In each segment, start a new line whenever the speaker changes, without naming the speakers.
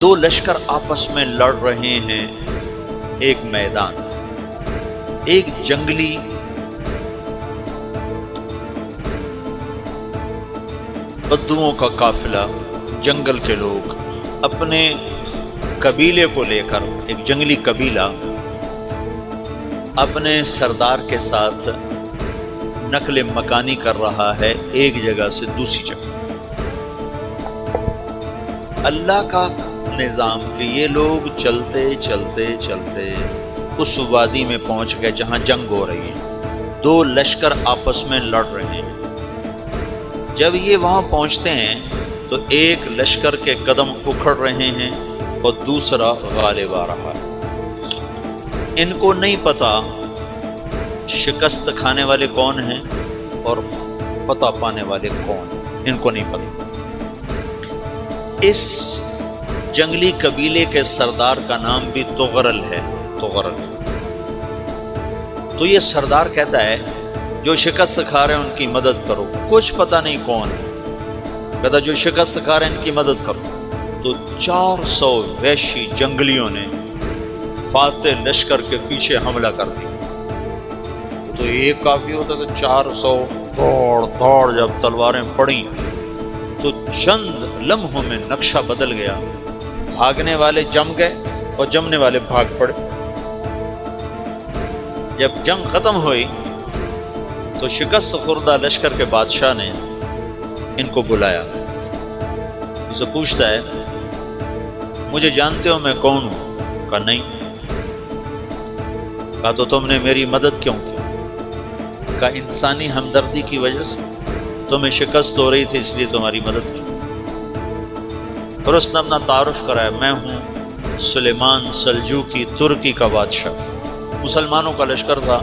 دو لشکر آپس میں لڑ رہے ہیں ایک میدان، ایک جنگلی بدوؤں کا قافلہ، جنگل کے لوگ اپنے قبیلے کو لے کر، ایک جنگلی قبیلہ اپنے سردار کے ساتھ نقل مکانی کر رہا ہے ایک جگہ سے دوسری جگہ۔ اللہ کا نظام کہ یہ لوگ چلتے چلتے چلتے اس وادی میں پہنچ گئے جہاں جنگ ہو رہی ہے، دو لشکر آپس میں لڑ رہے ہیں۔ جب یہ وہاں پہنچتے ہیں تو ایک لشکر کے قدم اکھڑ رہے ہیں اور دوسرا غالب آ رہا ہے۔ ان کو نہیں پتا شکست کھانے والے کون ہیں اور فتح پانے والے کون ہیں، ان کو نہیں پتا۔ اس جنگلی قبیلے کے سردار کا نام بھی تغرل ہے، تغرل۔ تو یہ سردار کہتا ہے جو شکست کھا رہے ہیں ان کی مدد کرو، کچھ پتہ نہیں کون ہے، کہتا جو شکست کھا رہے ہیں ان کی مدد کرو۔ تو 400 وحشی جنگلیوں نے فاتح لشکر کے پیچھے حملہ کر دیا۔ تو ایک کافی ہوتا تو 400 دوڑ جب تلواریں پڑیں تو چند لمحوں میں نقشہ بدل گیا، بھاگنے والے جم گئے اور جمنے والے بھاگ پڑے۔ جب جنگ ختم ہوئی تو شکست خوردہ لشکر کے بادشاہ نے ان کو بلایا، اسے پوچھتا ہے مجھے جانتے ہو میں کون ہوں؟ کہا نہیں۔ کہا تو تم نے میری مدد کیوں کی؟ کہا انسانی ہمدردی کی وجہ سے، تمہیں شکست ہو رہی تھی اس لیے تمہاری مدد کی۔ اور اس نے اپنا تعارف کرایا، میں ہوں سلیمان سلجوقی، ترکی کا بادشاہ۔ مسلمانوں کا لشکر تھا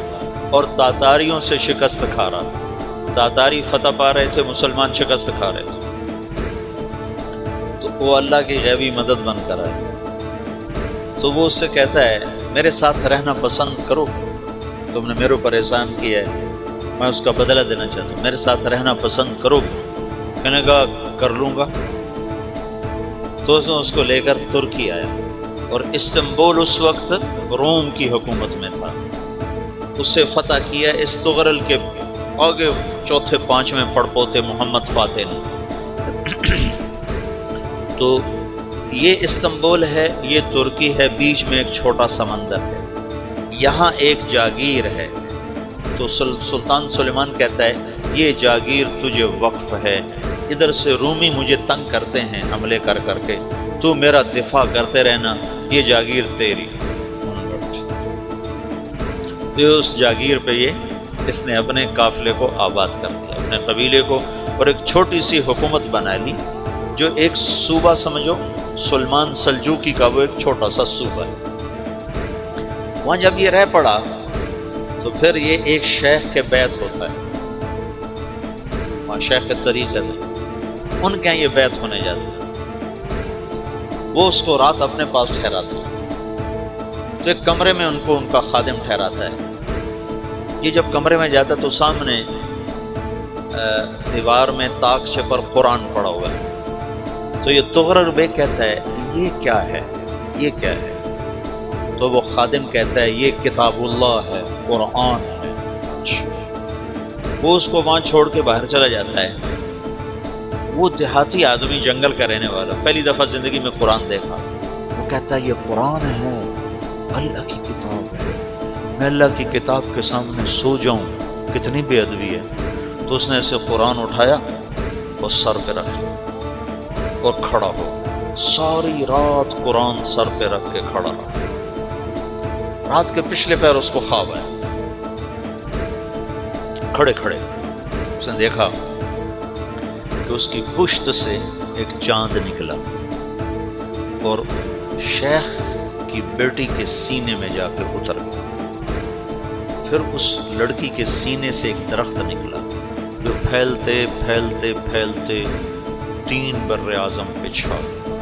اور تاتاریوں سے شکست کھا رہا تھا، تاتاری فتح پا رہے تھے، مسلمان شکست کھا رہے تھے۔ تو وہ اللہ کی غیبی مدد بن کر آئے۔ تو وہ اس سے کہتا ہے میرے ساتھ رہنا پسند کرو، تم نے میرے اوپر احسان کیا ہے، میں اس کا بدلہ دینا چاہتا ہوں، میرے ساتھ رہنا پسند کرو؟ کہنے کا کر لوں گا۔ تو اس نے اس کو لے کر ترکی آیا، اور استنبول اس وقت روم کی حکومت میں تھا، اسے فتح کیا اس تغرل کے آگے چوتھے پانچویں پڑپوتے محمد فاتح نے۔ تو یہ استنبول ہے، یہ ترکی ہے، بیچ میں ایک چھوٹا سمندر ہے، یہاں ایک جاگیر ہے۔ تو سلطان سلیمان کہتا ہے یہ جاگیر تجھے وقف ہے، ادھر سے رومی مجھے تنگ کرتے ہیں حملے کر کر کے، تو میرا دفاع کرتے رہنا، یہ جاگیر تیری۔ تو اس جاگیر پہ اس نے اپنے قافلے کو آباد کر دیا، اپنے قبیلے کو، اور ایک چھوٹی سی حکومت بنا لی، جو ایک صوبہ سمجھو سلمان سلجوقی کا، وہ ایک چھوٹا سا صوبہ ہے۔ وہاں جب یہ رہ پڑا تو پھر یہ ایک شیخ کے بیعت ہوتا ہے، وہاں شیخ طریقہ میں ان کے یہ بیعت ہونے جاتے ہیں۔ وہ اس کو رات اپنے پاس ٹھہراتا ہے، تو ایک کمرے میں ان کو ان کا خادم ٹھہراتا ہے۔ یہ جب کمرے میں جاتا ہے تو سامنے دیوار میں طاقچے پر قرآن پڑا ہوا ہے۔ تو یہ تغرل بے کہتا ہے یہ کیا ہے، یہ کیا ہے؟ تو وہ خادم کہتا ہے یہ کتاب اللہ ہے، قرآن ہے۔ وہ اس کو وہاں چھوڑ کے باہر چلا جاتا ہے۔ وہ دیہاتی آدمی، جنگل کا رہنے والا، پہلی دفعہ زندگی میں قرآن دیکھا، وہ کہتا ہے یہ قرآن ہے، اللہ کی کتاب ہے، میں اللہ کی کتاب کے سامنے سو جاؤں، کتنی بے ادبی ہے۔ تو اس نے ایسے قرآن اٹھایا اور سر پہ رکھ لیا اور کھڑا ہو، ساری رات قرآن سر پہ رکھ کے کھڑا رہا۔ رات کے پچھلے پہر اس کو خواب آیا، کھڑے کھڑے اس نے دیکھا کہ اس کی پشت سے ایک چاند نکلا اور شیخ کی بیٹی کے سینے میں جا کے اتر گیا۔ پھر اس لڑکی کے سینے سے ایک درخت نکلا جو پھیلتے پھیلتے پھیلتے 3 بر اعظم پہ چھا گیا،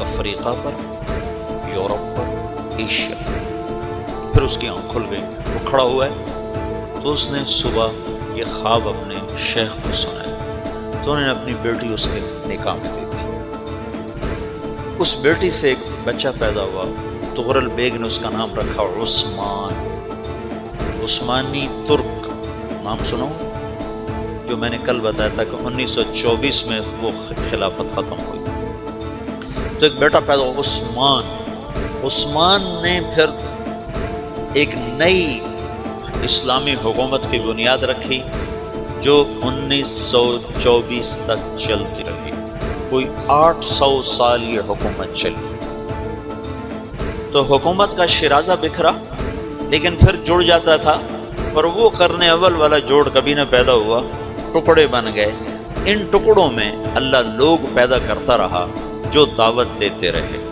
افریقہ پر، یورپ پر، ایشیا۔ پھر اس کی آنکھ کھل گئی، وہ کھڑا ہوا ہے۔ تو اس نے صبح یہ خواب اپنے شیخ کو سنایا، تو انہوں نے اپنی بیٹی اس کے نکاح میں دی تھی۔ اس بیٹی سے ایک بچہ پیدا ہوا، تغرل بیگ نے اس کا نام رکھا عثمان، عثمانی ترک نام سنو، جو میں نے کل بتایا تھا کہ 1924 میں وہ خلافت ختم ہوئی۔ تو ایک بیٹا پیدا ہوا عثمان، عثمان نے پھر ایک نئی اسلامی حکومت کی بنیاد رکھی جو 1924 تک چلتی رہی، کوئی 800 سال یہ حکومت چلی۔ تو حکومت کا شیرازہ بکھرا لیکن پھر جڑ جاتا تھا، پر وہ قرن اول والا جوڑ کبھی نہ پیدا ہوا، ٹکڑے بن گئے۔ ان ٹکڑوں میں اللہ لوگ پیدا کرتا رہا جو دعوت دیتے رہے۔